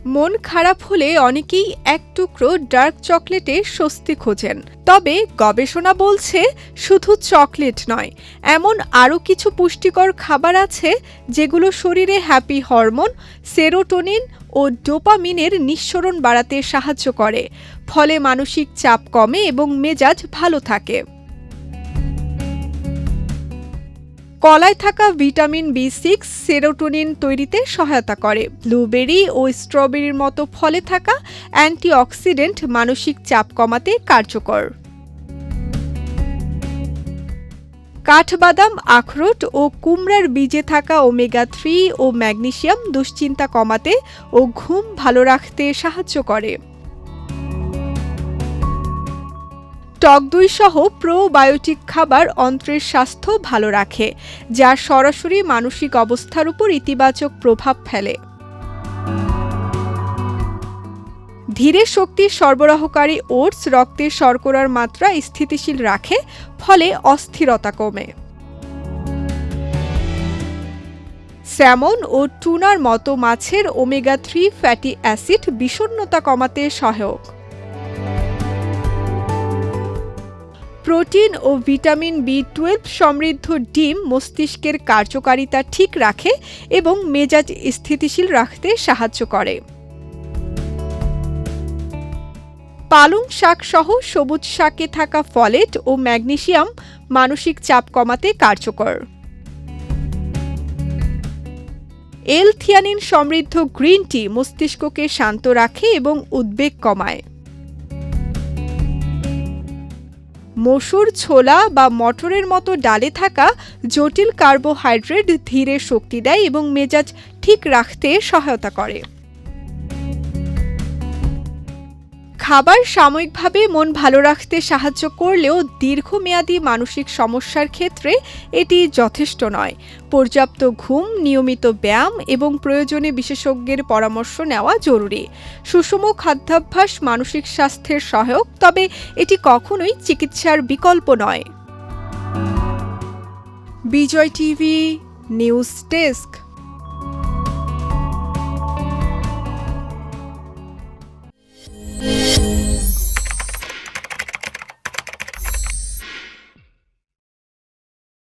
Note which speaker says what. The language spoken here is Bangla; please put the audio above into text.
Speaker 1: মন খারাপ হলে অনেকেই এক টুকরো ডার্ক চকলেটে স্বস্তি খোঁজেন। তবে গবেষণা বলছে শুধু চকলেট নয়, এমন আরও কিছু পুষ্টিকর খাবার আছে যেগুলো শরীরে হ্যাপি হরমোন সেরোটোনিন ও ডোপামিনের নিঃসরণ বাড়াতে সাহায্য করে, ফলে মানসিক চাপ কমে এবং মেজাজ ভালো থাকে। কলায় থাকা ভিটামিন B6 সেরোটোনিন তৈরিতে সহায়তা করে। ব্লুবেরি ও স্ট্রবেরির মতো ফলে থাকা অ্যান্টিঅক্সিডেন্ট মানসিক চাপ কমাতে কার্যকর। কাঠবাদাম, আখরোট ও কুমড়ার বীজে থাকা ওমেগা-3 ও ম্যাগনেসিয়াম দুশ্চিন্তা কমাতে ও ঘুম ভালো রাখতে সাহায্য করে। টক দই সহ প্রোবায়োটিক খাবার অন্ত্রের স্বাস্থ্য ভালো রাখে, যা সরাসরি মানসিক অবস্থার উপর ইতিবাচক প্রভাব ফেলে। ধীরে শক্তি সরবরাহকারী ওটস রক্তে শর্করার মাত্রা স্থিতিশীল রাখে, ফলে অস্থিরতা কমে। স্যামন ও টুনার মতো মাছের ওমেগা-3 ফ্যাটি অ্যাসিড বিষণ্ণতা কমাতে সহায়ক। প্রোটিন ও ভিটামিন B12 সমৃদ্ধ ডিম মস্তিষ্কের কার্যকারিতা ঠিক রাখে এবং মেজাজ স্থিতিশীল রাখতে সাহায্য করে। পালং শাক সহ সবুজ শাকে থাকা ফলেট ও ম্যাগনেসিয়াম মানসিক চাপ কমাতে কার্যকর। এল-থিয়ানিন সমৃদ্ধ গ্রিন টি মস্তিষ্ককে শান্ত রাখে এবং উদ্বেগ কমায়। মসুর, ছোলা বা মটরের মতো ডালে থাকা জটিল কার্বোহাইড্রেট ধীরে শক্তি দেয় এবং মেজাজ ঠিক রাখতে সহায়তা করে। খাবার সাময়িকভাবে মন ভালো রাখতে সাহায্য করলেও দীর্ঘমেয়াদী মানসিক সমস্যার ক্ষেত্রে এটি যথেষ্ট নয়। পর্যাপ্ত ঘুম, নিয়মিত ব্যায়াম এবং প্রয়োজনে বিশেষজ্ঞের পরামর্শ নেওয়া জরুরি। সুষম খাদ্যাভ্যাস মানসিক স্বাস্থ্যের সহায়ক, তবে এটি কখনোই চিকিৎসার বিকল্প নয়। বিজয় টিভি নিউজ ডেস্ক।